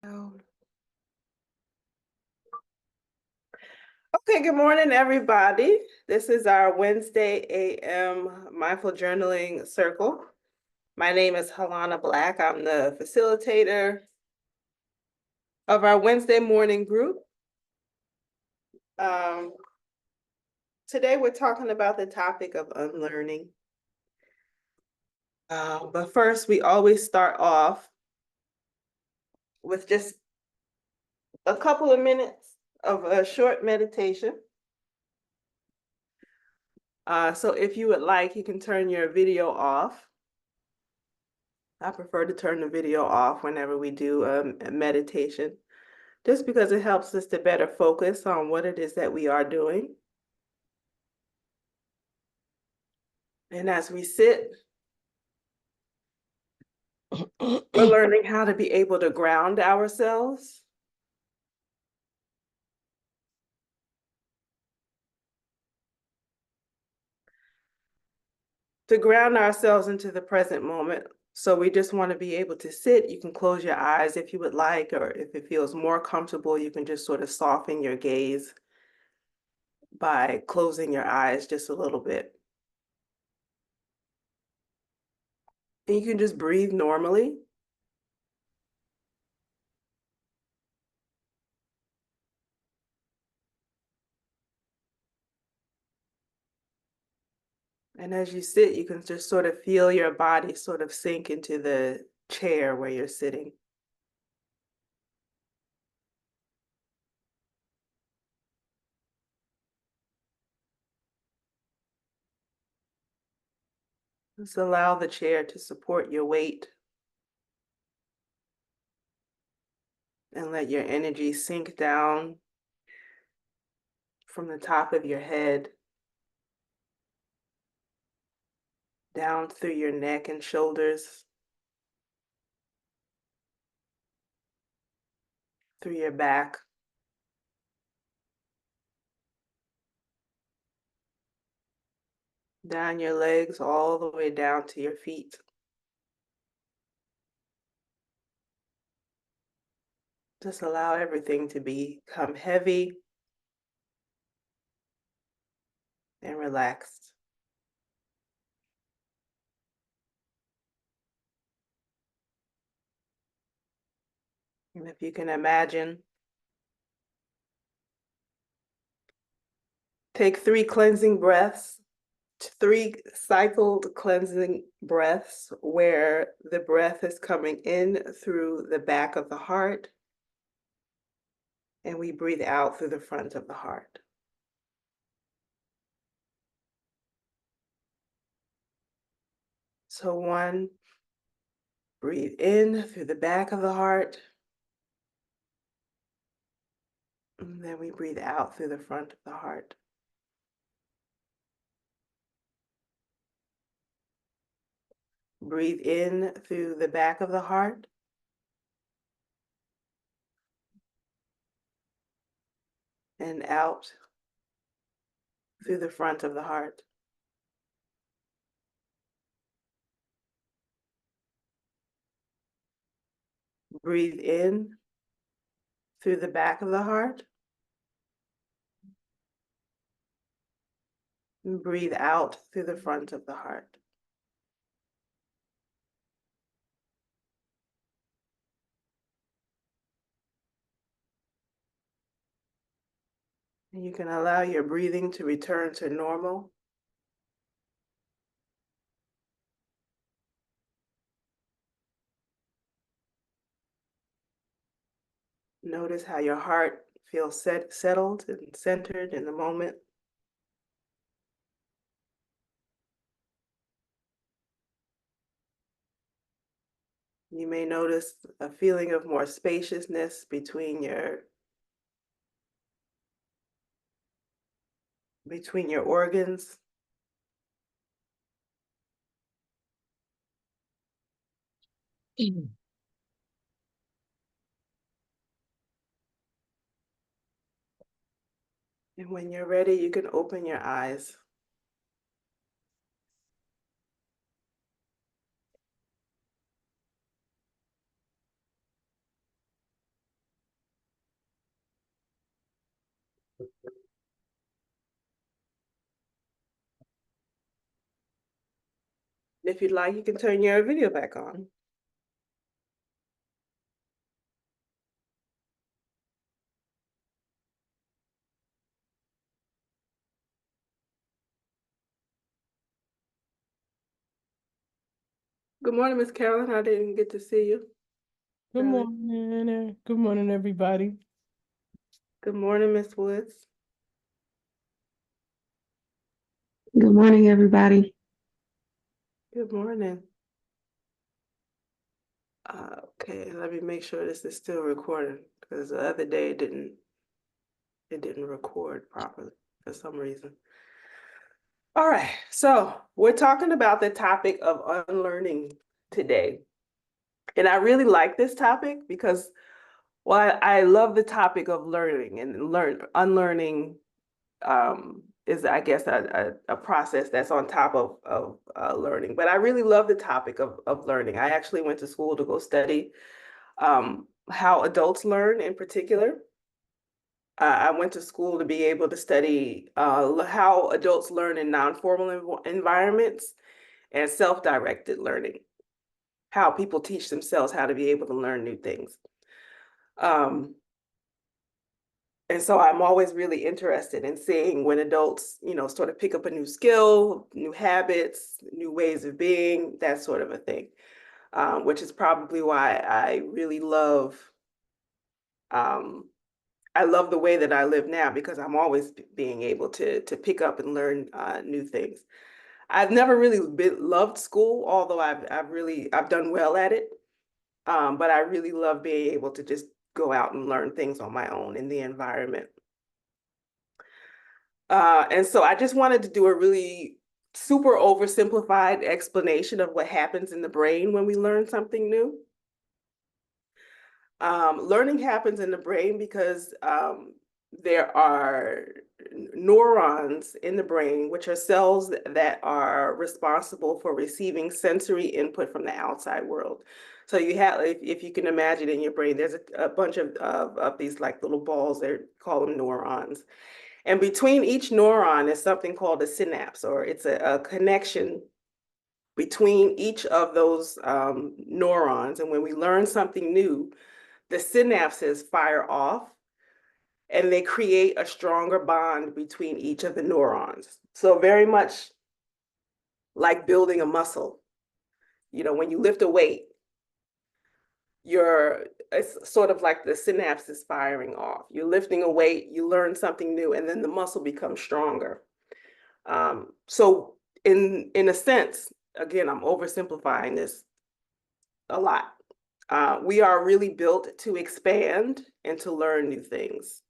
Okay, good morning, everybody. This is our Wednesday AM Mindful Journaling Circle. My name is Halona Black. I'm the facilitator of our Wednesday morning group. Today we're talking about the topic of unlearning. But first, we always start off with just a couple of minutes of a short meditation. So if you would like, you can turn your video off. I prefer to turn the video off whenever we do a meditation, just because it helps us to better focus on what it is that we are doing. And as we sit, we're learning how to be able to ground ourselves. To ground ourselves into the present moment. So we just want to be able to sit. You can close your eyes if you would like, or if it feels more comfortable, you can just sort of soften your gaze by closing your eyes just a little bit. And you can just breathe normally. And as you sit, you can just sort of feel your body sort of sink into the chair where you're sitting. Just allow the chair to support your weight and let your energy sink down from the top of your head, down through your neck and shoulders, through your back, down your legs, all the way down to your feet. Just allow everything to become heavy and relaxed. And if you can imagine, take 3 cleansing breaths, 3 cycled cleansing breaths where the breath is coming in through the back of the heart and we breathe out through the front of the heart. So 1, breathe in through the back of the heart, and then we breathe out through the front of the heart. Breathe in through the back of the heart, and out through the front of the heart. Breathe in through the back of the heart, and breathe out through the front of the heart. And you can allow your breathing to return to normal. Notice how your heart feels settled and centered in the moment. You may notice a feeling of more spaciousness between your organs. And when you're ready, you can open your eyes. If you'd like, you can turn your video back on. Good morning, Miss Carolyn. I didn't get to see you. Good morning. Good morning, everybody. Good morning, Miss Woods. Good morning, everybody. Good morning. Okay, let me make sure this is still recording because the other day it didn't record properly for some reason. All right, so we're talking about the topic of unlearning today. And I really like this topic because, well, I love the topic of learning and unlearning is, I guess, a process that's on top of learning. But I really love the topic of learning. I actually went to school to go study how adults learn in particular. I went to school to be able to study how adults learn in non-formal environments and self-directed learning, how people teach themselves how to be able to learn new things. And so I'm always really interested in seeing when adults, sort of pick up a new skill, new habits, new ways of being, that sort of a thing, which is probably why um, I love the way that I live now because I'm always being able to pick up and learn new things. I've never really loved school, although I've done well at it. But I really love being able to just go out and learn things on my own in the environment. And so I just wanted to do a really super oversimplified explanation of what happens in the brain when we learn something new. Learning happens in the brain because there are neurons in the brain, which are cells that are responsible for receiving sensory input from the outside world. So you have, if you can imagine in your brain, there's a bunch of these like little balls, they call them neurons. And between each neuron is something called a synapse, or it's a connection between each of those neurons. And when we learn something new, the synapses fire off and they create a stronger bond between each of the neurons. So very much like building a muscle. When you lift a weight, it's sort of like the synapse is firing off. You're lifting a weight, you learn something new, and then the muscle becomes stronger. So in a sense, again, I'm oversimplifying this a lot. We are really built to expand and to learn new things.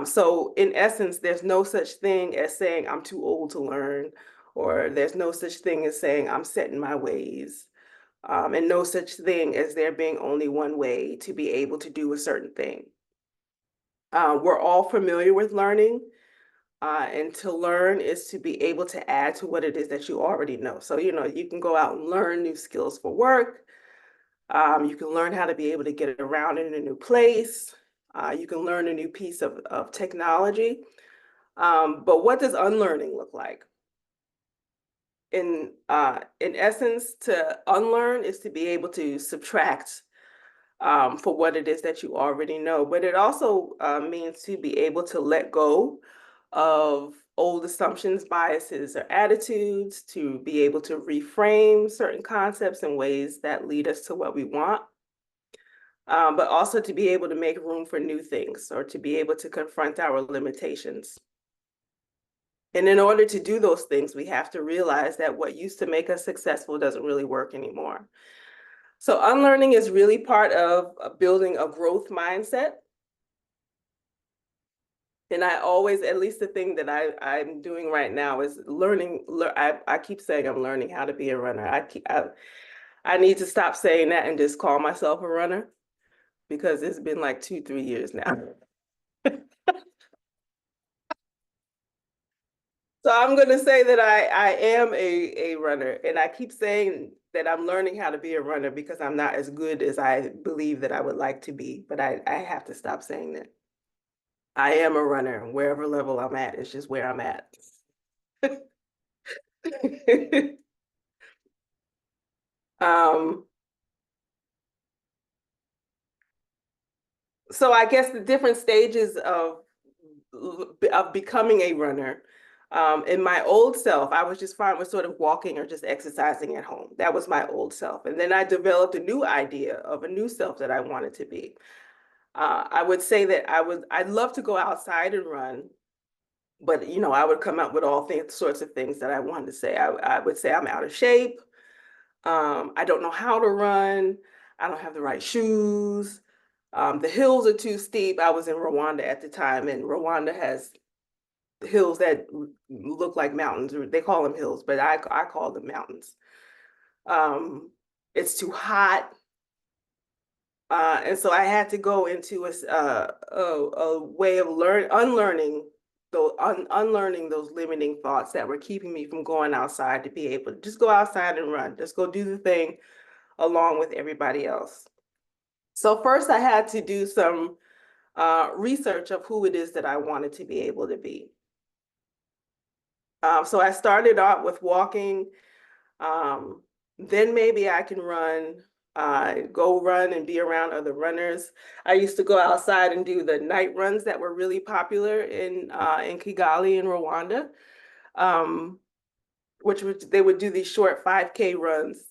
So in essence, there's no such thing as saying I'm too old to learn, or there's no such thing as saying I'm set in my ways, and no such thing as there being only one way to be able to do a certain thing. We're all familiar with learning, and to learn is to be able to add to what it is that you already know. So, you can go out and learn new skills for work. You can learn how to be able to get around in a new place. You can learn a new piece of technology. But what does unlearning look like? In essence, to unlearn is to be able to subtract for what it is that you already know. But it also means to be able to let go of old assumptions, biases, or attitudes, to be able to reframe certain concepts in ways that lead us to what we want. But also to be able to make room for new things, or to be able to confront our limitations. And in order to do those things, we have to realize that what used to make us successful doesn't really work anymore. So unlearning is really part of building a growth mindset. And I always, at least the thing that I'm doing right now is learning. I keep saying I'm learning how to be a runner. I need to stop saying that and just call myself a runner, because it's been like 2-3 years now. So I'm going to say that I am a runner, and I keep saying that I'm learning how to be a runner because I'm not as good as I believe that I would like to be, but I have to stop saying that. I am a runner, wherever level I'm at, it's just where I'm at. Um, so I guess the different stages of becoming a runner. In my old self, I was just fine with sort of walking or just exercising at home. That was my old self. And then I developed a new idea of a new self that I wanted to be. I would say that I'd love to go outside and run, but I would come up with all sorts of things that I wanted to say. I would say I'm out of shape. I don't know how to run. I don't have the right shoes. The hills are too steep. I was in Rwanda at the time, and Rwanda has hills that look like mountains. They call them hills, but I call them mountains. It's too hot. And so I had to go into a way of unlearning those limiting thoughts that were keeping me from going outside to be able to just go outside and run. Just go do the thing along with everybody else. So first I had to do some research of who it is that I wanted to be able to be. So I started out with walking. Then maybe I can go run and be around other runners. I used to go outside and do the night runs that were really popular in Kigali in Rwanda, um, they would do these short 5K runs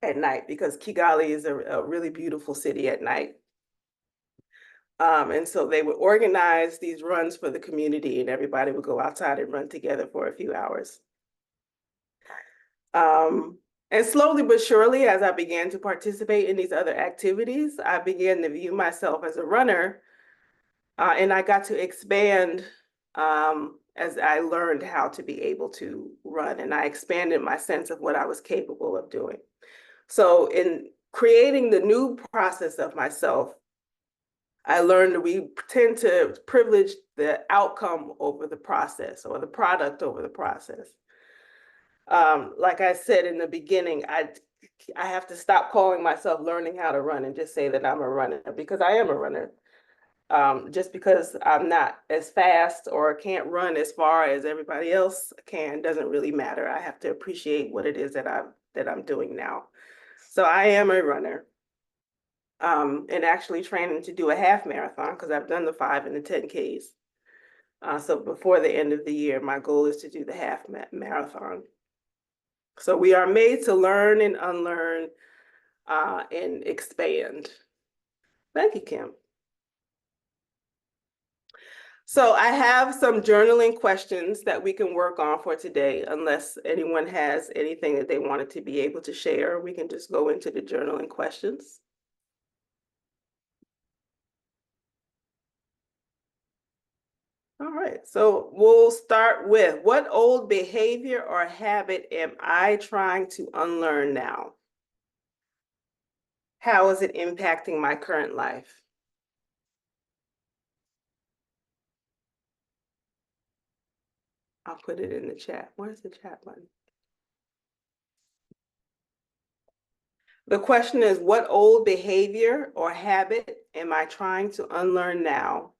at night because Kigali is a really beautiful city at night. And so they would organize these runs for the community, and everybody would go outside and run together for a few hours. And slowly but surely, as I began to participate in these other activities, I began to view myself as a runner, and I got to expand as I learned how to be able to run, and I expanded my sense of what I was capable of doing. So in creating the new process of myself, I learned that we tend to privilege the outcome over the process or the product over the process. Like I said in the beginning, I have to stop calling myself learning how to run and just say that I'm a runner because I am a runner. Just because I'm not as fast or can't run as far as everybody else can doesn't really matter. I have to appreciate what it is that I'm doing now. So I am a runner. And actually training to do a half marathon because I've done the 5 and the 10Ks. So before the end of the year, my goal is to do the half marathon. So we are made to learn and unlearn and expand. Thank you, Kim. So I have some journaling questions that we can work on for today. Unless anyone has anything that they wanted to be able to share, we can just go into the journaling questions. All right, so we'll start with, what old behavior or habit am I trying to unlearn now? How is it impacting my current life? I'll put it in the chat. Where's the chat button? The question is, what old behavior or habit am I trying to unlearn now?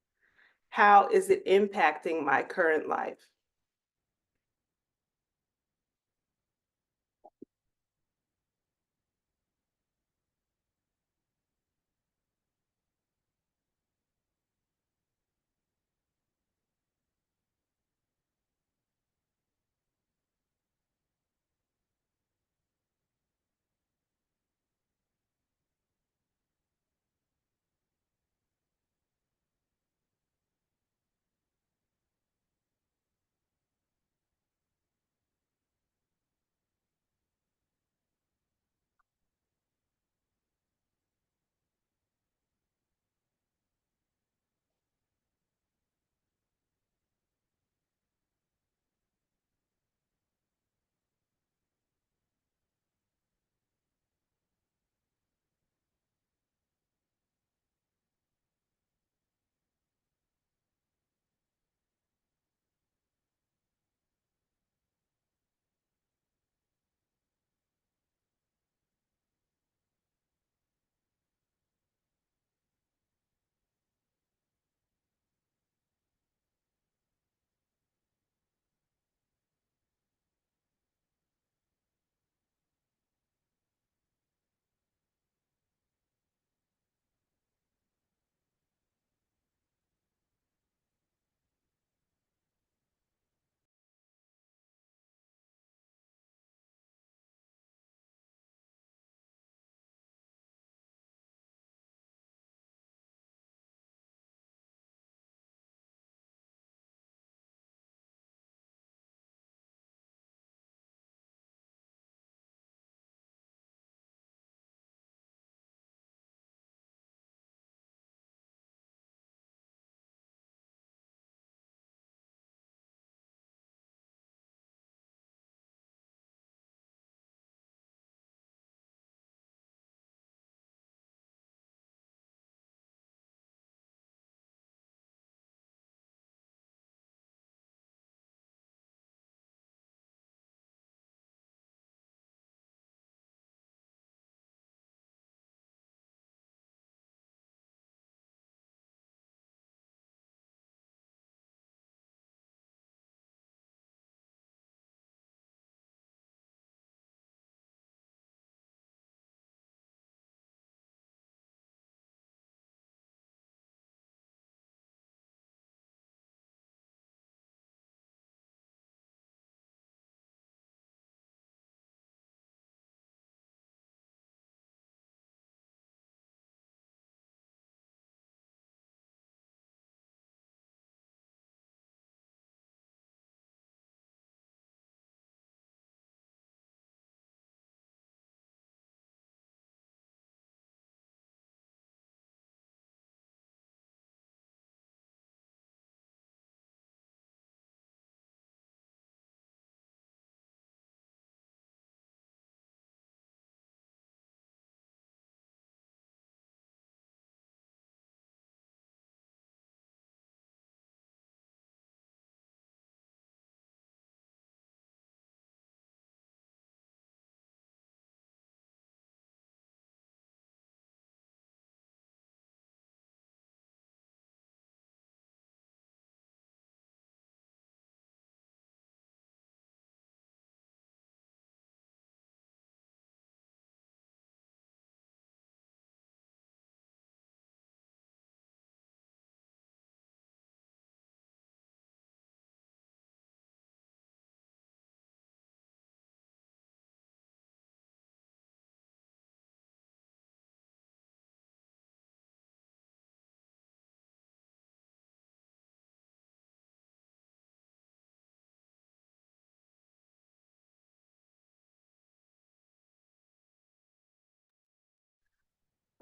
How is it impacting my current life?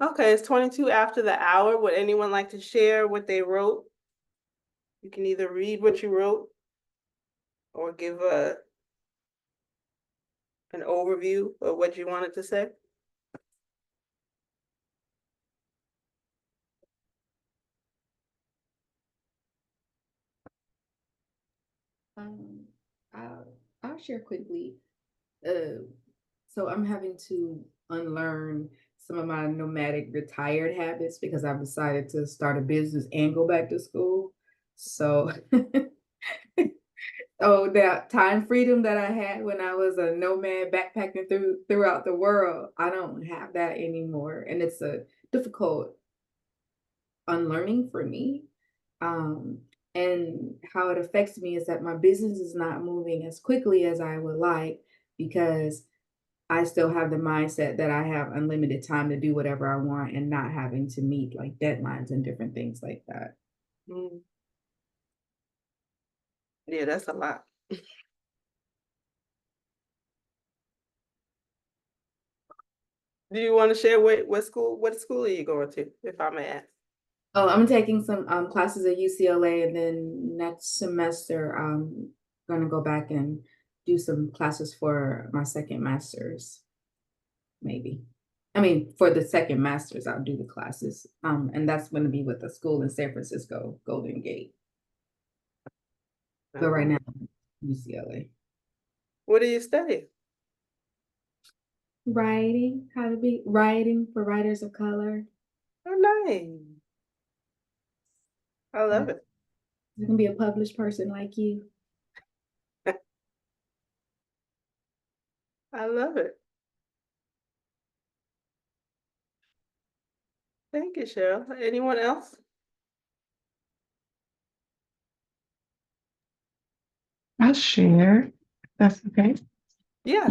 Okay, it's 22 after the hour. Would anyone like to share what they wrote? You can either read what you wrote or give an overview of what you wanted to say. Um, I'll share quickly. So I'm having to unlearn some of my nomadic retired habits because I've decided to start a business and go back to school. So, oh, that time freedom that I had when I was a nomad backpacking throughout the world, I don't have that anymore, and it's a difficult unlearning for me. Um, and how it affects me is that my business is not moving as quickly as I would like because I still have the mindset that I have unlimited time to do whatever I want and not having to meet like deadlines and different things like that. Mm. Yeah, that's a lot. Do you want to share what school are you going to, if I may ask? Oh, I'm taking some classes at UCLA, and then next semester I'm gonna go back and do some classes for my second master's, maybe. I mean, for the second master's, I'll do the classes, and that's going to be with a school in San Francisco, Golden Gate. But right now, UCLA. What are you studying? Writing, how to be writing for writers of color. Oh, nice. I love it. You can be a published person like you. I love it. Thank you, Cheryl. Anyone else? I'll share. That's okay. Yes.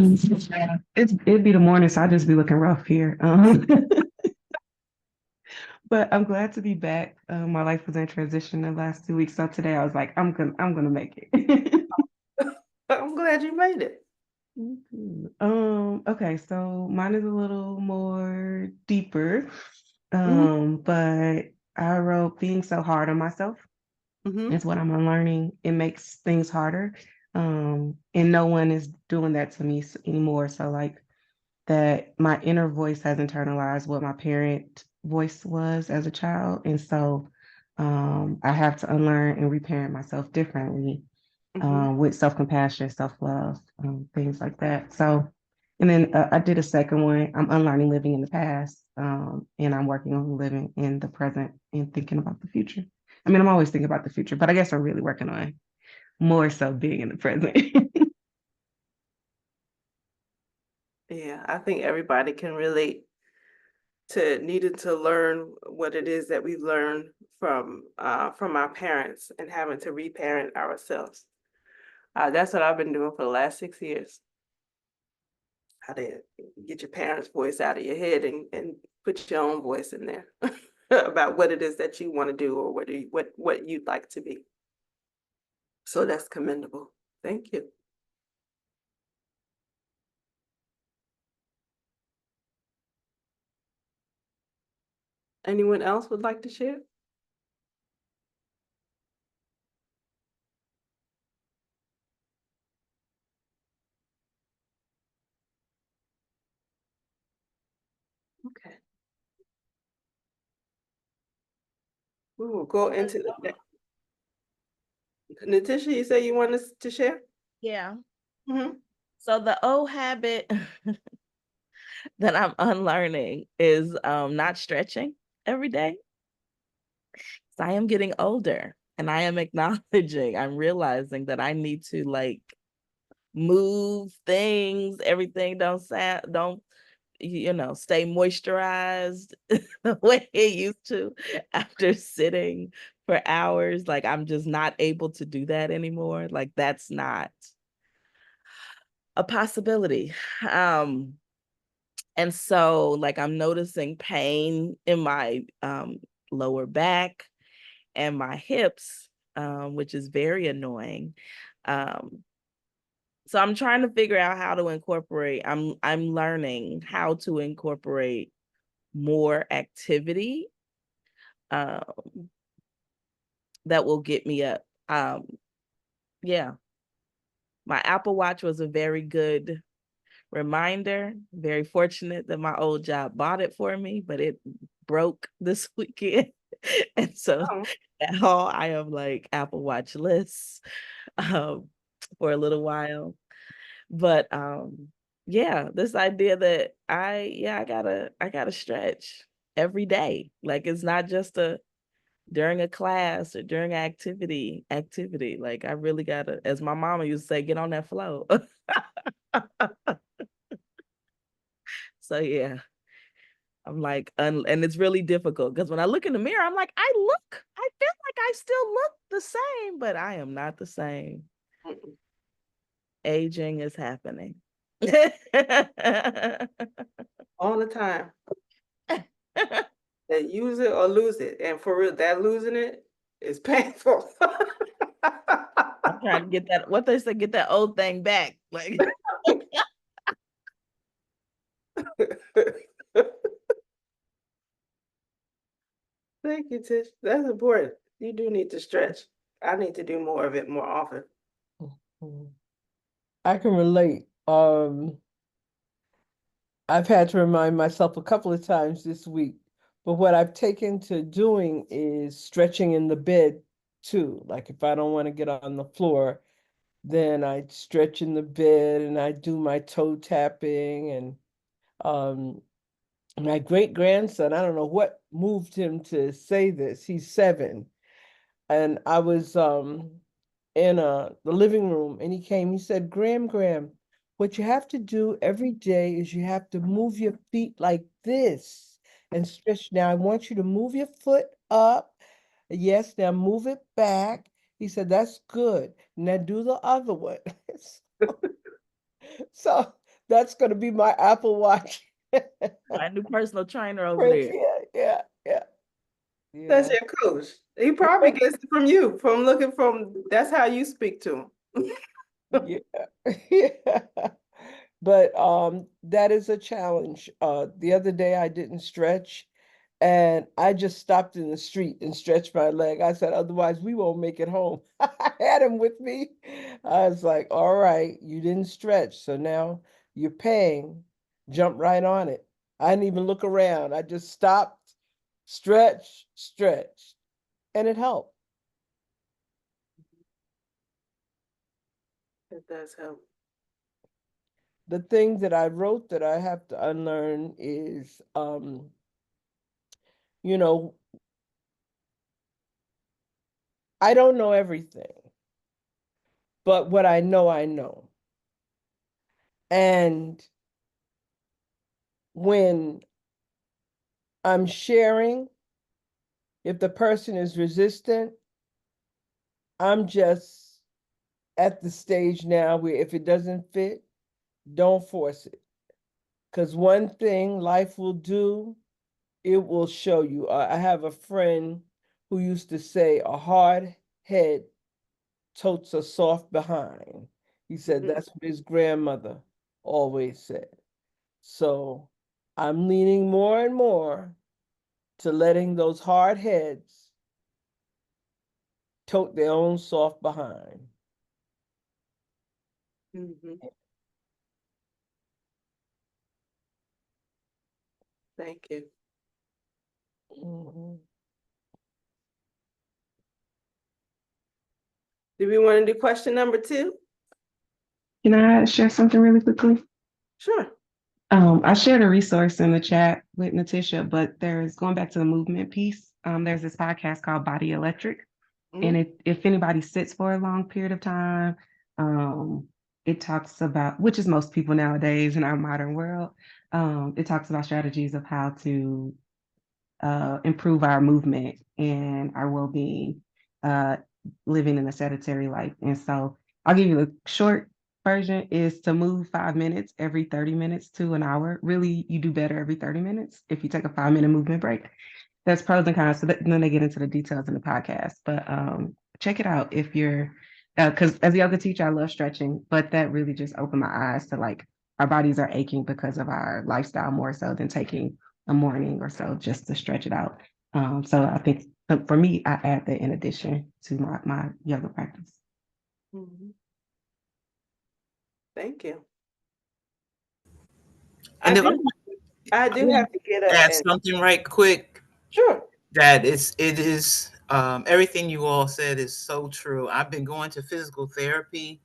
It'd be the morning, so I'll just be looking rough here. But I'm glad to be back. My life was in transition the last 2 weeks, so today I was like, I'm gonna make it. I'm glad you made it. Okay, so mine is a little more deeper. Mhm. But I wrote being so hard on myself is what I'm unlearning. It makes things harder. And no one is doing that to me anymore. So like that my inner voice has internalized what my parent voice was as a child. And so I have to unlearn and reparent myself differently with self-compassion, self-love, things like that. So, and then I did a second one. I'm unlearning living in the past, and I'm working on living in the present and thinking about the future. I mean, I'm always thinking about the future, but I guess I'm really working on more so being in the present. Yeah, I think everybody can relate to needing to learn what it is that we learned from our parents and having to reparent ourselves. That's what I've been doing for the last 6 years. How to get your parents' voice out of your head and put your own voice in there about what it is that you want to do or what you'd like to be. So that's commendable. Thank you. Anyone else would like to share? Okay. We will go into the next. Natisha, you say you want us to share? Yeah. Mm-hmm. So the old habit that I'm unlearning is not stretching every day. So I am getting older and I am acknowledging, I'm realizing that I need to like move things, everything don't stay moisturized the way it used to after sitting for hours. Like I'm just not able to do that anymore. Like that's not a possibility. And so like I'm noticing pain in my lower back and my hips, which is very annoying. So I'm trying to figure out how to incorporate. I'm learning how to incorporate more activity that will get me up. Yeah. My Apple Watch was a very good reminder. Very fortunate that my old job bought it for me, but it broke this weekend. And so now I am like Apple Watch less for a little while. But yeah, this idea that I gotta stretch every day. Like it's not just during a class or during activity. Like I really gotta, as my mama used to say, get on that flow. So yeah, I'm like, and it's really difficult because when I look in the mirror, I'm like, I feel like I still look the same, but I am not the same. Aging is happening. All the time. That use it or lose it. And for real, that losing it is painful. I'm trying to get that, what they say, get that old thing back. Like, thank you, Tish. That's important. You do need to stretch. I need to do more of it more often. I can relate. I've had to remind myself a couple of times this week, but what I've taken to doing is stretching in the bed too. Like if I don't want to get on the floor, then I stretch in the bed and I do my toe tapping. And my great grandson, I don't know what moved him to say this. He's 7. And I was in the living room and he said, Graham, what you have to do every day is you have to move your feet like this and stretch. Now I want you to move your foot up. Yes, now move it back. He said, that's good. Now do the other one. So that's going to be my Apple Watch. my new personal trainer over there. Yeah. That's your coach. He probably gets it from you, from looking from, that's how you speak to him. Yeah. But that is a challenge. The other day I didn't stretch and I just stopped in the street and stretched my leg. I said, otherwise we won't make it home. I had him with me. I was like, all right, you didn't stretch. So now you're paying. Jump right on it. I didn't even look around. I just stopped, stretched, and it helped. It does help. The thing that I wrote that I have to unlearn is, you know, I don't know everything, but what I know, I know. And when I'm sharing, if the person is resistant, I'm just at the stage now where if it doesn't fit, don't force it. Because one thing life will do, it will show you. I have a friend who used to say, a hard head totes a soft behind. He said that's what his grandmother always said. So I'm leaning more and more to letting those hard heads tote their own soft behind. Thank you. Do we want to do question number 2? Can I share something really quickly? Sure. I shared a resource in the chat with Natisha, but there's going back to the movement piece. There's this podcast called Body Electric. And if anybody sits for a long period of time, it talks about, which is most people nowadays in our modern world, it talks about strategies of how to improve our movement and our well-being, living in a sedentary life. And so I'll give you a short version is to move 5 minutes every 30 minutes to an hour. Really, you do better every 30 minutes if you take a 5-minute movement break. There's pros and cons. So then they get into the details in the podcast. But check it out if you're, because as a yoga teacher, I love stretching, but that really just opened my eyes to like our bodies are aching because of our lifestyle more so than taking a morning or so just to stretch it out. So I think for me, I add that in addition to my yoga practice. Mhm. Thank you. And if I do have to get up add and something right quick, sure. that it is everything you all said is so true. I've been going to physical therapy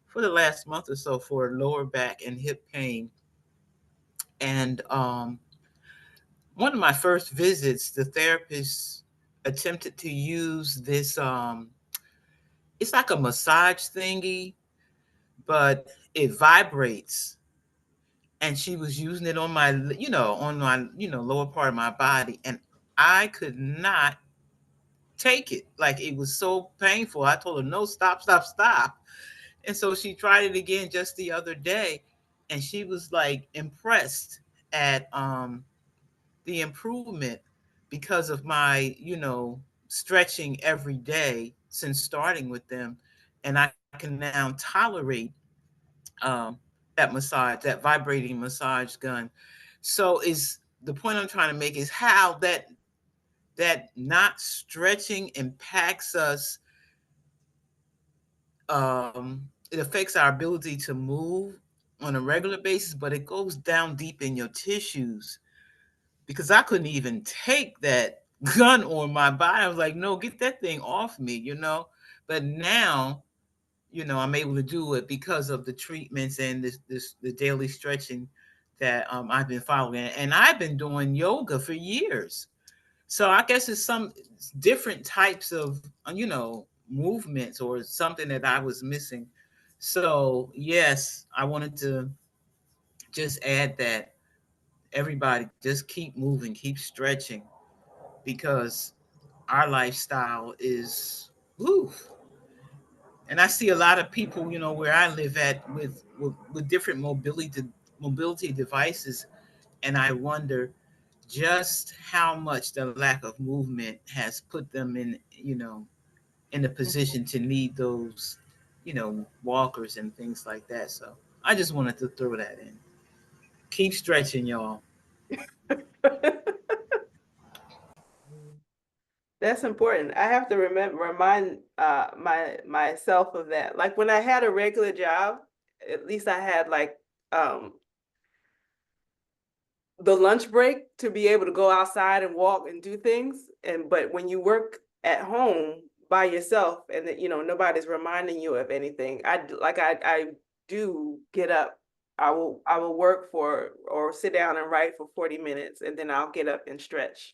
for the last month or so for lower back and hip pain. And one of my first visits, the therapist attempted to use this it's like a massage thingy, but it vibrates. And she was using it on my, on my, lower part of my body. And I could not take it. Like it was so painful. I told her, no, stop, stop, stop. And so she tried it again just the other day. And she was like impressed at the improvement because of my, stretching every day since starting with them. And I can now tolerate that massage, that vibrating massage gun. So is the point I'm trying to make is how that not stretching impacts us. It affects our ability to move on a regular basis, but it goes down deep in your tissues because I couldn't even take that gun on my body. I was like, no, get that thing off me. But now, I'm able to do it because of the treatments and the daily stretching that I've been following. And I've been doing yoga for years. So I guess it's some different types of, movements or something that I was missing. So yes, I wanted to just add that everybody just keep moving, keep stretching because our lifestyle is, whew. And I see a lot of people, where I live at with different mobility devices, and I wonder just how much the lack of movement has put them in a position to need those, walkers and things like that. So I just wanted to throw that in. Keep stretching, y'all. That's important. I have to remind myself of that. Like when I had a regular job, at least I had like the lunch break to be able to go outside and walk and do things. But when you work at home by yourself and that nobody's reminding you of anything, I do get up. I will work for or sit down and write for 40 minutes and then I'll get up and stretch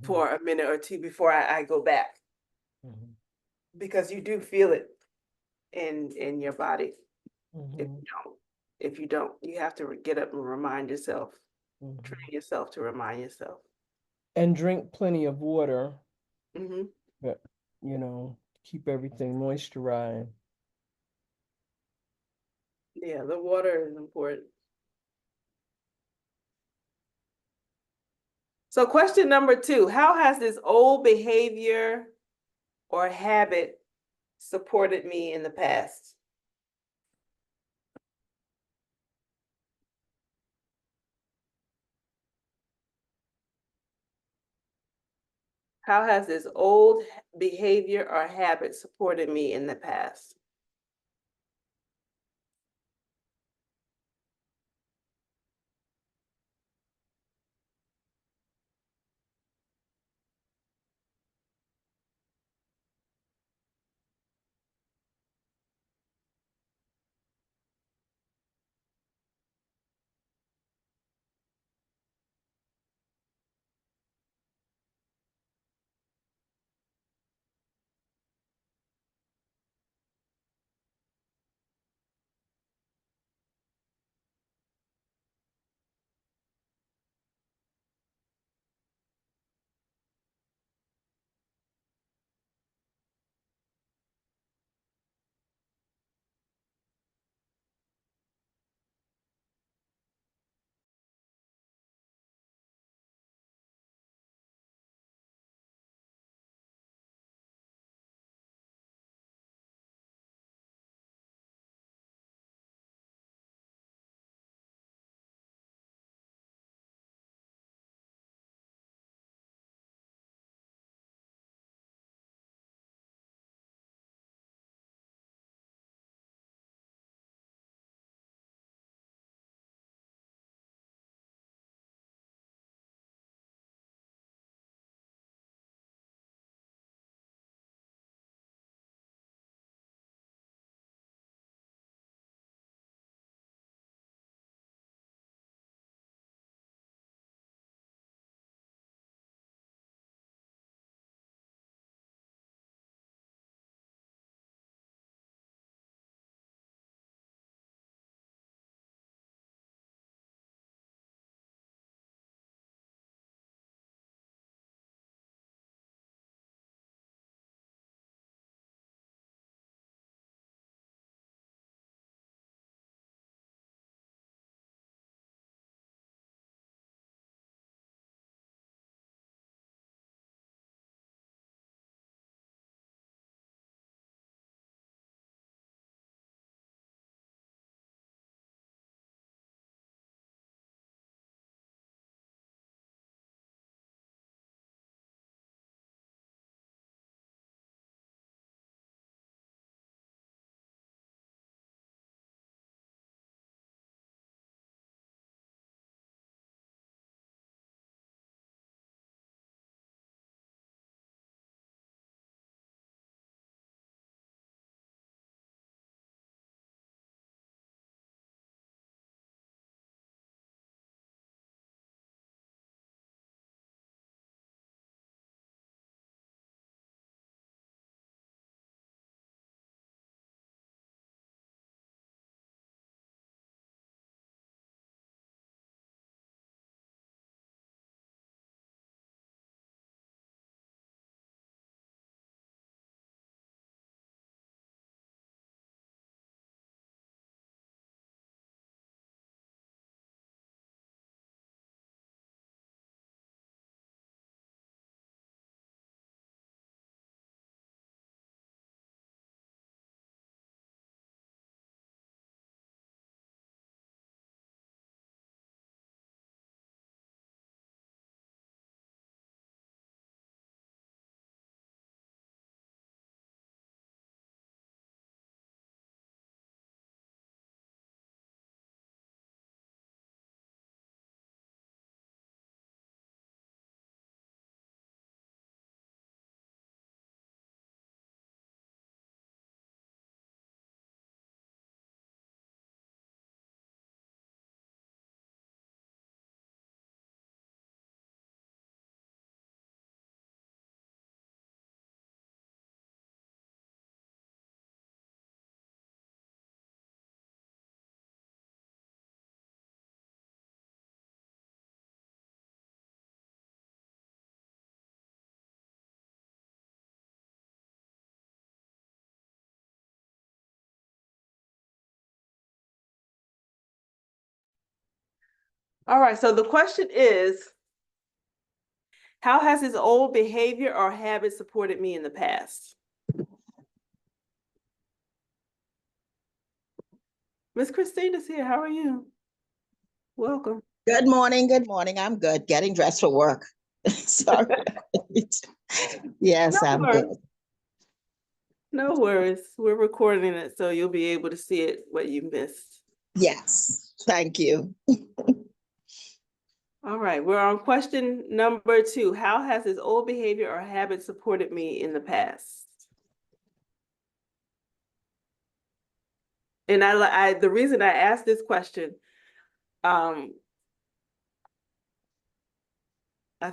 for a minute or two before I go back. Because you do feel it in your body. If you don't, you have to get up and remind yourself, train yourself to remind yourself. And drink plenty of water. Mm-hmm. But, keep everything moisturized. Yeah, the water is important. So question number 2, how has this old behavior or habit supported me in the past? How has this old behavior or habit supported me in the past? All right, so the question is, how has his old behavior or habit supported me in the past? Miss Christina's here. How are you? Welcome. Good morning. Good morning. I'm good. Getting dressed for work. Sorry. Yes, No I'm worries. good. No worries. We're recording it, so you'll be able to see it, what you missed. Yes. Thank you. All right, we're on question number 2. How has his old behavior or habit supported me in the past? And the reason I asked this question, I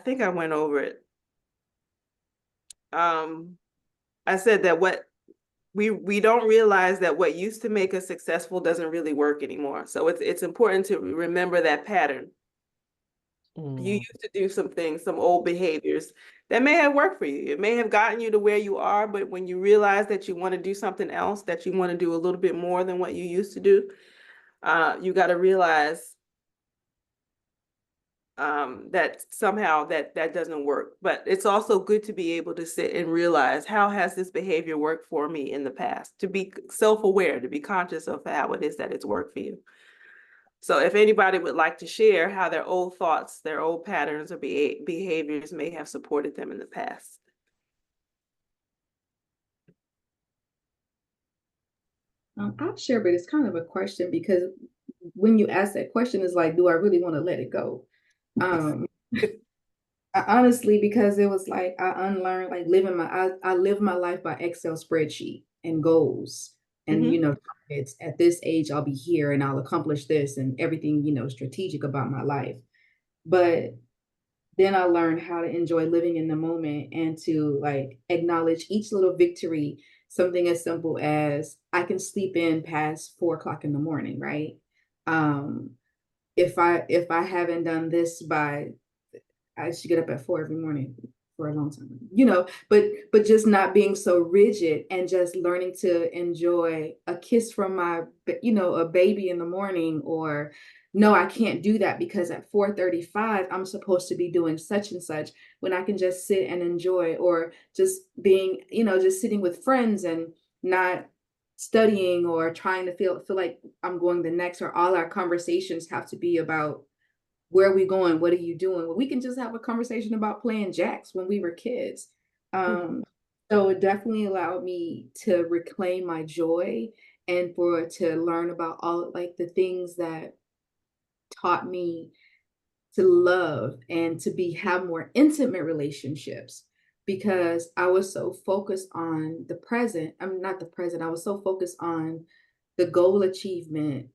think I went over it. I said that we don't realize that what used to make us successful doesn't really work anymore. So it's important to remember that pattern. You used to do some things, some old behaviors that may have worked for you. It may have gotten you to where you are, but when you realize that you want to do something else, that you want to do a little bit more than what you used to do, you got to realize that somehow that doesn't work. But it's also good to be able to sit and realize, how has this behavior worked for me in the past? To be self-aware, to be conscious of how it is that it's worked for you. So if anybody would like to share how their old thoughts, their old patterns or behaviors may have supported them in the past. I'll share, but it's kind of a question, because when you ask that question, it's like, do I really want to let it go? Honestly, because it was like I unlearned, like I live my life by Excel spreadsheet and goals. And it's at this age I'll be here and I'll accomplish this and everything, strategic about my life. But then I learned how to enjoy living in the moment and to like acknowledge each little victory. Something as simple as I can sleep in past 4 o'clock in the morning, right? If I haven't done this by, I should get up at 4 every morning for a long time, but just not being so rigid and just learning to enjoy a kiss from my, a baby in the morning, or no, I can't do that because at 4:35 I'm supposed to be doing such and such, when I can just sit and enjoy, or just being, just sitting with friends and not studying or trying to feel like I'm going the next, or all our conversations have to be about where are we going? What are you doing? Well, we can just have a conversation about playing jacks when we were kids. So it definitely allowed me to reclaim my joy and to learn about all like the things that taught me to love and to have more intimate relationships, because I was so focused on the present. I'm not the present. I was so focused on the goal achievement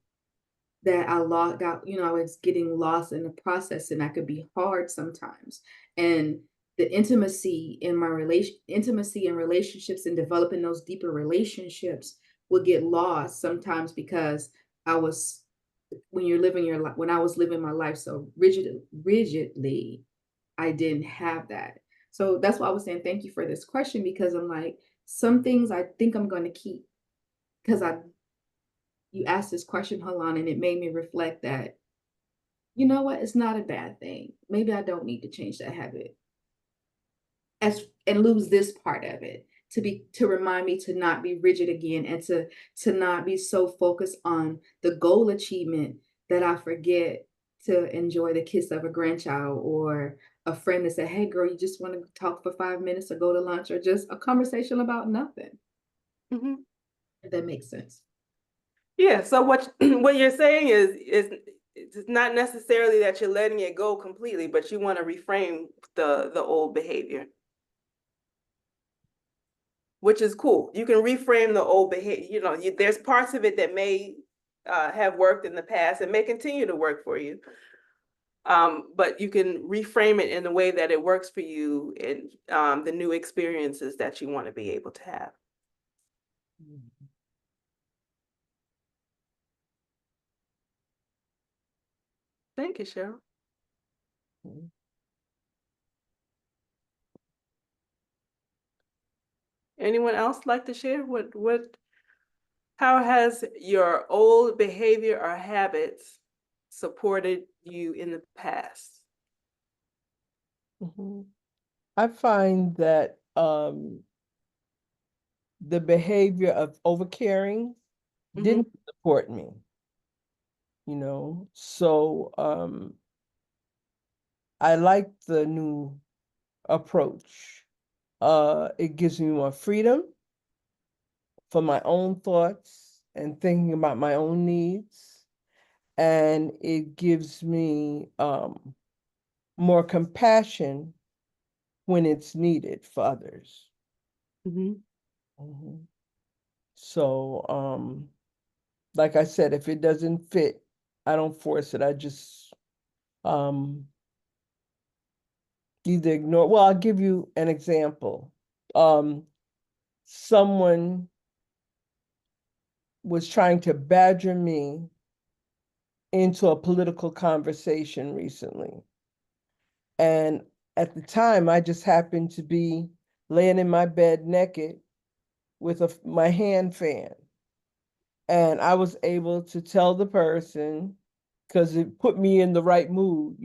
that I I was getting lost in the process, and that could be hard sometimes. And the intimacy in relationships and developing those deeper relationships would get lost sometimes, because I was, when you're living your life, when I was living my life so rigidly, I didn't have that. So that's why I was saying thank you for this question, because I'm like, some things I think I'm going to keep, because you asked this question, Halana, and it made me reflect that, you know what, it's not a bad thing. Maybe I don't need to change that habit and lose this part of it, to remind me to not be rigid again, and to not be so focused on the goal achievement that I forget to enjoy the kiss of a grandchild, or a friend that said, hey girl, you just want to talk for 5 minutes or go to lunch, or just a conversation about nothing. If that makes sense. Yeah, so what what you're saying is it's not necessarily that you're letting it go completely, but you want to reframe the old behavior, which is cool. You can reframe the old behavior. There's parts of it that may have worked in the past and may continue to work for you. But you can reframe it in the way that it works for you and the new experiences that you want to be able to have. Thank you, Cheryl. Anyone else like to share how has your old behavior or habits supported you in the past? I find that the behavior of overcaring didn't support me, so I like the new approach. It gives me more freedom for my own thoughts and thinking about my own needs, and it gives me more compassion when it's needed for others. So, like I said, if it doesn't fit, I don't force it. I just either ignore. Well, I'll give you an example. Someone was trying to badger me into a political conversation recently. And at the time, I just happened to be laying in my bed naked with my hand fan. And I was able to tell the person, because it put me in the right mood,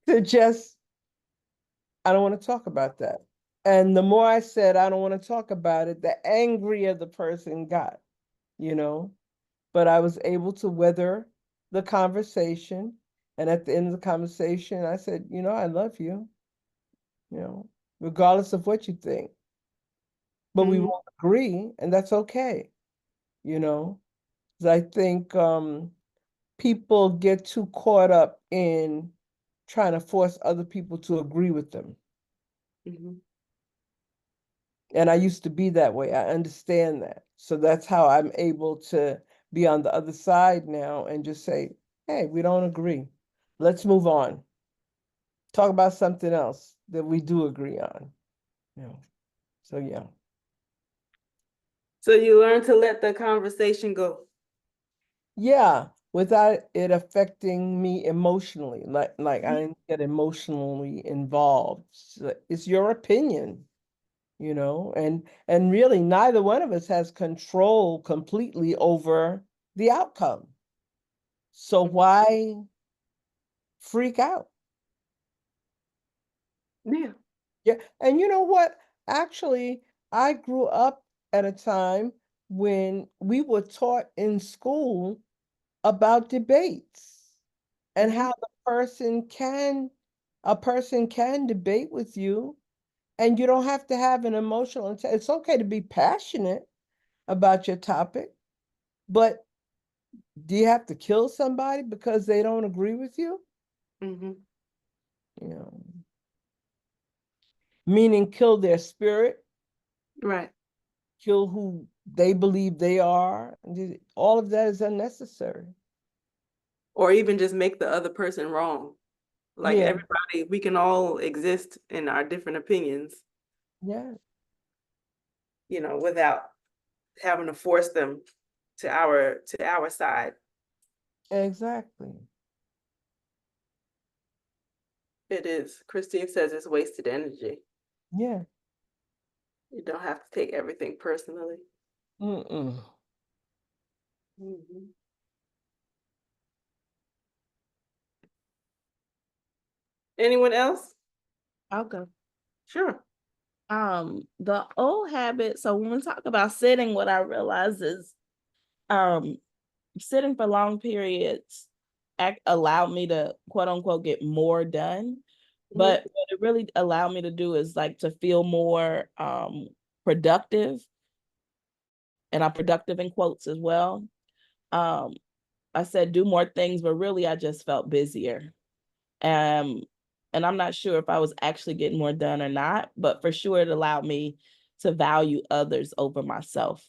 to just, I don't want to talk about that. And the more I said, I don't want to talk about it, the angrier the person got, But I was able to weather the conversation. And at the end of the conversation, I said, I love you, regardless of what you think. But we won't agree, and that's okay, 'Cause I think people get too caught up in trying to force other people to agree with them. And I used to be that way. I understand that. So that's how I'm able to be on the other side now and just say, hey, we don't agree. Let's move on. Talk about something else that we do agree on. So yeah. So you learn to let the conversation go. Yeah, without it affecting me emotionally. Like I didn't get emotionally involved. So it's your opinion. And really neither one of us has control completely over the outcome. So why freak out? Yeah. Yeah. And you know what? Actually, I grew up at a time when we were taught in school about debates and how a person can debate with you, and you don't have to have an emotional it's okay to be passionate about your topic, but do you have to kill somebody because they don't agree with you? Meaning kill their spirit, Right. kill who they believe they are. All of that is unnecessary. Or even just make the other person wrong. Like everybody, we can all exist in our different opinions. Yeah. Without having to force them to our side. Exactly. It is. Christine says it's wasted energy. Yeah. You don't have to take everything personally. Anyone else? I'll go. Sure. The old habit. So when we talk about sitting, what I realize is, sitting for long periods allowed me to quote unquote get more done. But what it really allowed me to do is like to feel more productive, and I'm productive in quotes as well. I said do more things, but really I just felt busier. And I'm not sure if I was actually getting more done or not, but for sure it allowed me to value others over myself,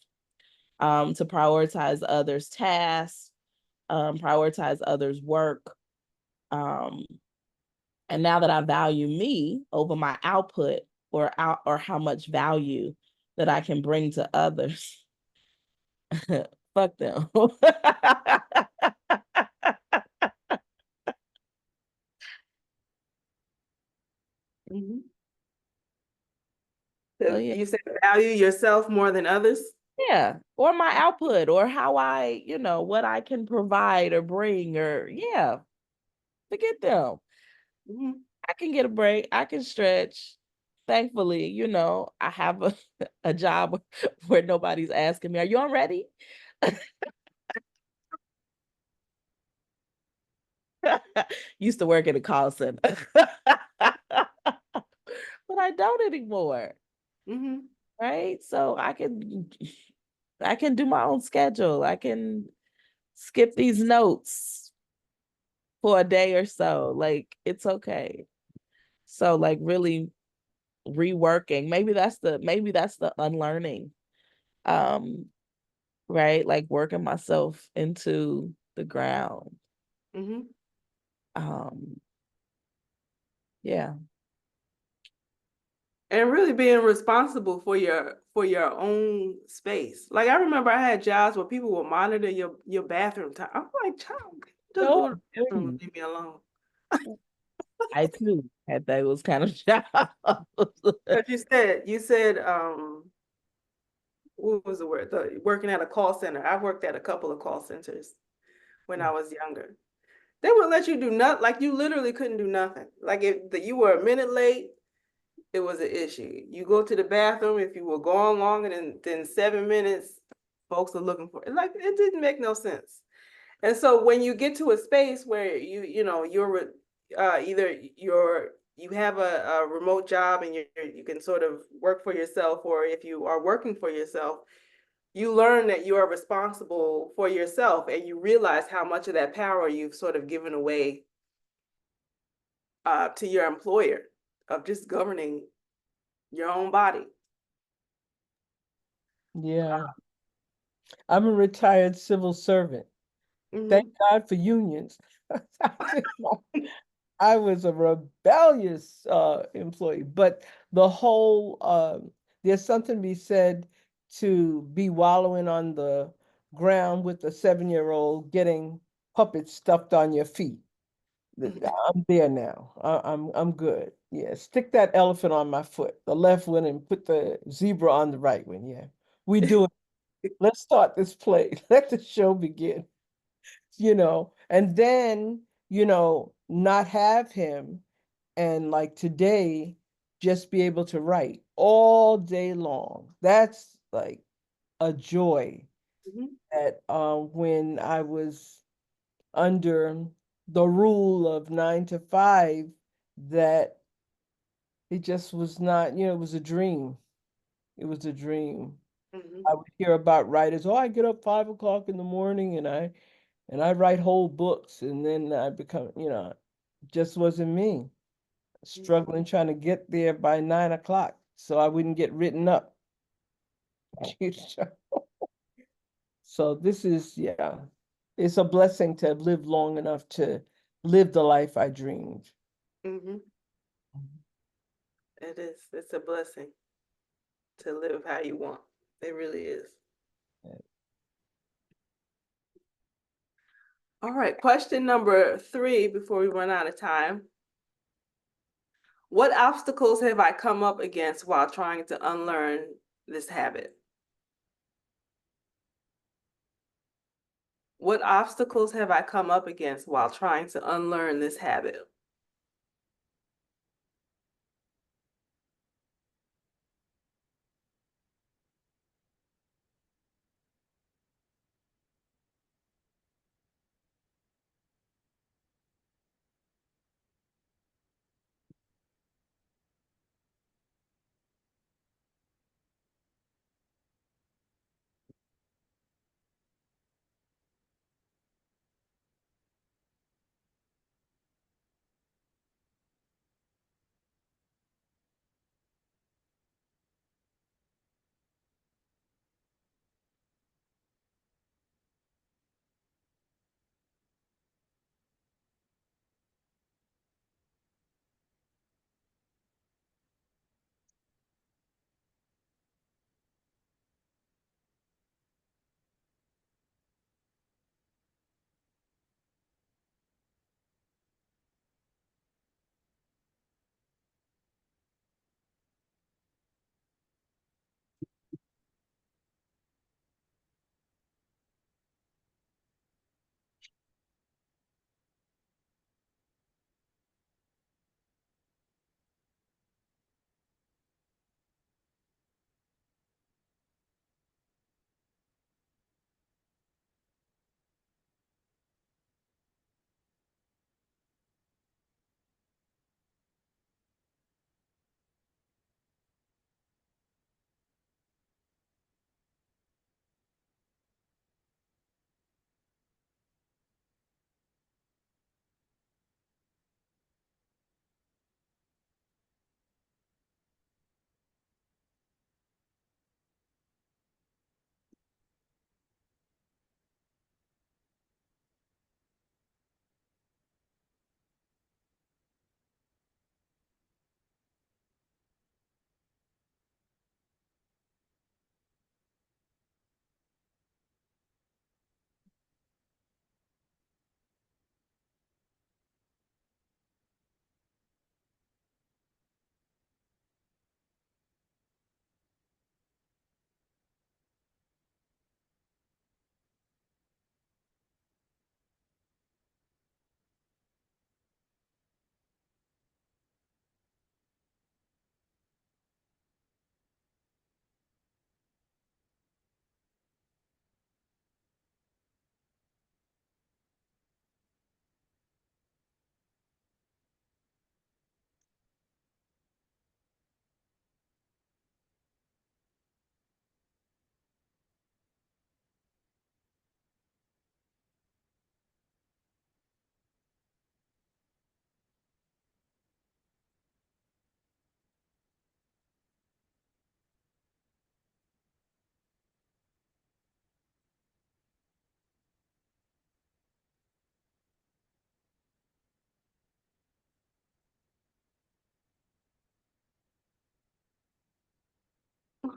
to prioritize others' tasks, prioritize others' work. And now that I value me over my output or how much value that I can bring to others, fuck them. So you said value yourself more than others? Yeah, or my output, or how I, what I can provide or bring, or yeah, forget them. I can get a break. I can stretch. Thankfully, I have a job where nobody's asking me, "Are you on ready?" Used to work at a call center, but I don't anymore. Right? So I can do my own schedule. I can skip these notes for a day or so. Like, it's okay. So like really reworking. Maybe that's the unlearning. Um, right? Like working myself into the ground. Um, yeah. And really being responsible for your own space. Like I remember I had jobs where people would monitor your bathroom time. I'm like, child, just go to the bathroom and leave me alone. I too had those kind of jobs. But you said what was the word? Working at a call center. I worked at a couple of call centers when I was younger. They wouldn't let you do nothing. Like you literally couldn't do nothing. Like if you were a minute late, it was an issue. You go to the bathroom, if you were going longer than 7 minutes, folks are looking for it. Like it didn't make no sense. And so when you get to a space where you're either you have a remote job and you can sort of work for yourself, or if you are working for yourself, you learn that you are responsible for yourself and you realize how much of that power you've sort of given away to your employer of just governing your own body. Yeah. I'm a retired civil servant. Thank God for unions. I was a rebellious employee, but the whole there's something to be said to be wallowing on the ground with a 7-year-old getting puppets stuffed on your feet. I'm there now. I'm good. Yeah, stick that elephant on my foot, the left one, and put the zebra on the right one. Yeah, we do it. Let's start this play. Let the show begin. And then, not have him and like today, just be able to write all day long. That's like a joy that when I was under the rule of 9 to 5, that it just was not, it was a dream. It was a dream. I would hear about writers, oh, I get up 5 o'clock in the morning and I write whole books, and then I become, just wasn't me. Struggling trying to get there by 9 o'clock so I wouldn't get written up. So this is, yeah, it's a blessing to have lived long enough to live the life I dreamed. It is. It's a blessing to live how you want. It really is. All right, question number 3 before we run out of time. What obstacles have I come up against while trying to unlearn this habit? What obstacles have I come up against while trying to unlearn this habit?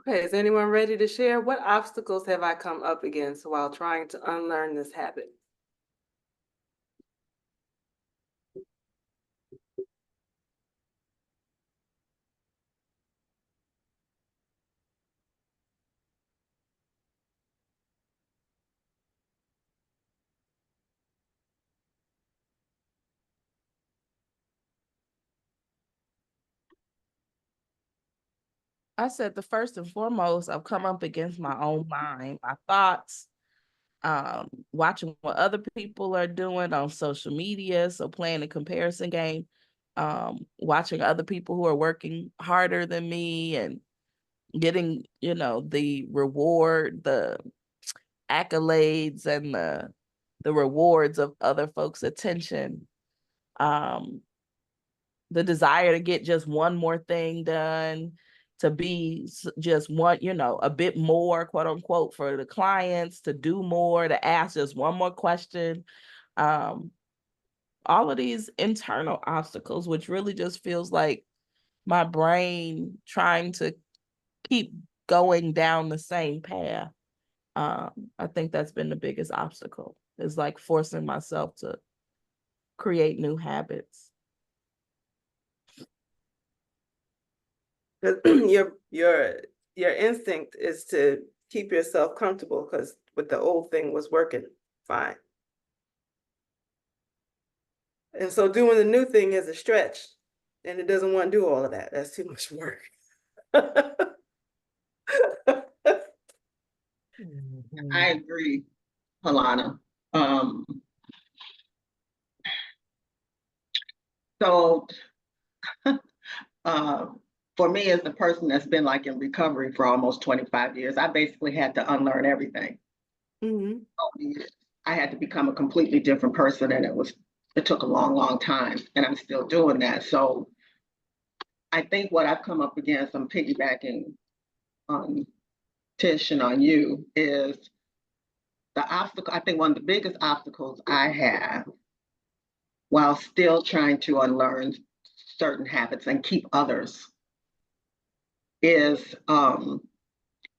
Okay, is anyone ready to share? What obstacles have I come up against while trying to unlearn this habit? I said the first and foremost, I've come up against my own mind, my thoughts, watching what other people are doing on social media. So playing a comparison game, watching other people who are working harder than me and getting, the reward, the accolades and the rewards of other folks' attention. The desire to get just one more thing done, to be just one, a bit more, quote unquote, for the clients, to do more, to ask just one more question. All of these internal obstacles, which really just feels like my brain trying to keep going down the same path. I think that's been the biggest obstacle, is like forcing myself to create new habits. Your instinct is to keep yourself comfortable because with the old thing was working fine. And so doing the new thing is a stretch, and it doesn't want to do all of that. That's too much work. I agree, Halona. So uh, for me, as a person that's been like in recovery for almost 25 years, I basically had to unlearn everything. Mm-hmm. I had to become a completely different person, and it took a long, long time, and I'm still doing that. So I think what I've come up against, I'm piggybacking on Tish and on you, is the obstacle. I think one of the biggest obstacles I have while still trying to unlearn certain habits and keep others is I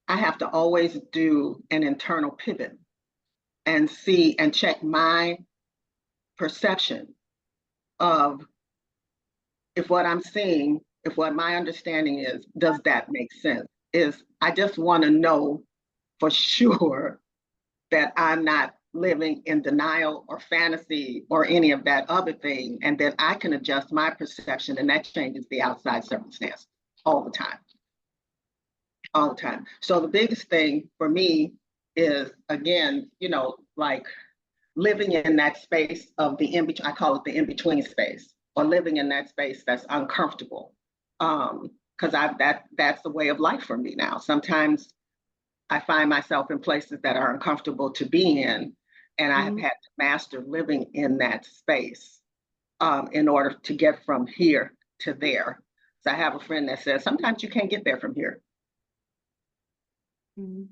have to always do an internal pivot and see and check my perception of if what I'm seeing, if what my understanding is, does that make sense? Is I just want to know for sure that I'm not living in denial or fantasy or any of that other thing, and that I can adjust my perception, and that changes the outside circumstance all the time. All the time. So the biggest thing for me is, again, like living in that space of the in-between. I call it the in-between space, or living in that space that's uncomfortable. Because that's the way of life for me now. Sometimes I find myself in places that are uncomfortable to be in, and I have had to master living in that space in order to get from here to there. So I have a friend that says sometimes you can't get there from here. Mm-hmm.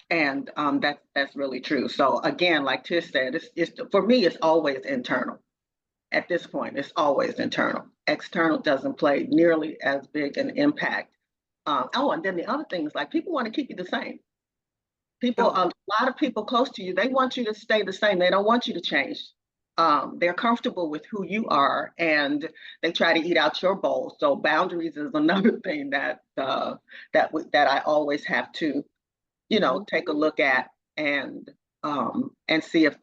And that's really true. So again, like Tish said, it's for me, it's always internal. At this point, it's always internal. External doesn't play nearly as big an impact. And then the other thing is, like, people want to keep you the same. People, a lot of people close to you, they want you to stay the same. They don't want you to change. They're comfortable with who you are, and they try to eat out your bowl. So boundaries is another thing that I always have to take a look at and see if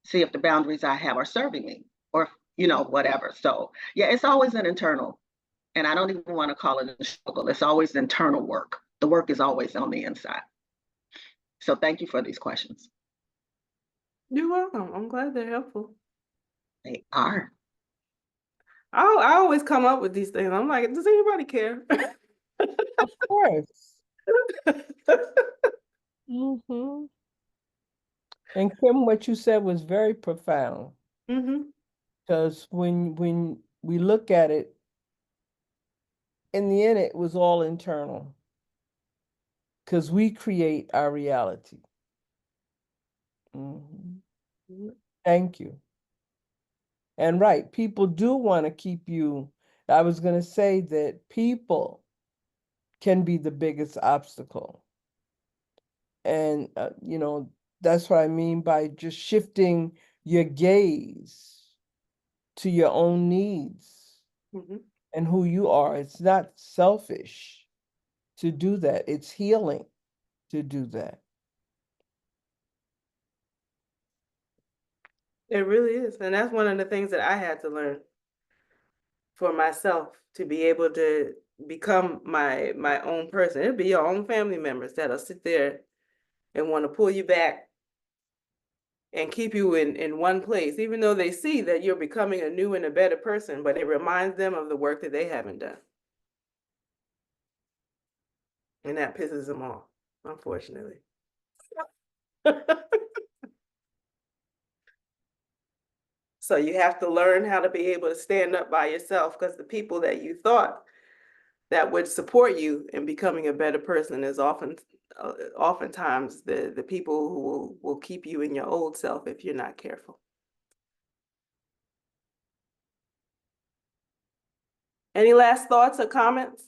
see if the boundaries I have are serving me, or whatever. So yeah, it's always an internal, and I don't even want to call it a struggle. It's always internal work. The work is always on the inside. So thank you for these questions. You're welcome. I'm glad they're helpful. They are. I always come up with these things. I'm like, does anybody care? Of course. Mm-hmm. And Kim, what you said was very profound. Mm-hmm. Because when we look at it, in the end, it was all internal. Because we create our reality. Mm-hmm. Thank you. And right, people do want to keep you. I was going to say that people can be the biggest obstacle. And, you know, that's what I mean by just shifting your gaze to your own needs and who you are. It's not selfish to do that. It's healing to do that. It really is. And that's one of the things that I had to learn for myself, to be able to become my own person. It'll be your own family members that'll sit there and want to pull you back and keep you in one place, even though they see that you're becoming a new and a better person, but it reminds them of the work that they haven't done. And that pisses them off, unfortunately. So you have to learn how to be able to stand up by yourself, because the people that you thought that would support you in becoming a better person is oftentimes the people who will keep you in your old self if you're not careful. Any last thoughts or comments?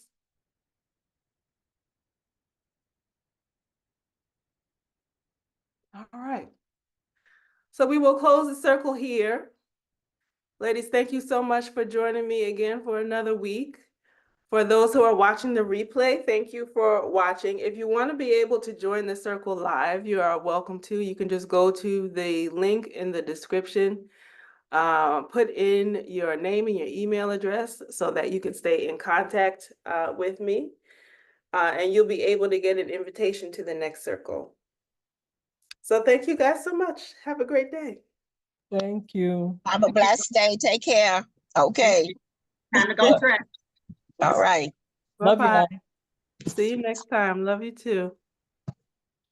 All right. So we will close the circle here. Ladies, thank you so much for joining me again for another week. For those who are watching the replay, thank you for watching. If you want to be able to join the circle live, you are welcome to. You can just go to the link in the description, put in your name and your email address so that you can stay in contact with me, and you'll be able to get an invitation to the next circle. So thank you guys so much. Have a great day. Thank you. Have a blessed day. Take care. Okay. Time to go stretch. All right. Love you. Bye-bye. See you next time. Love you too.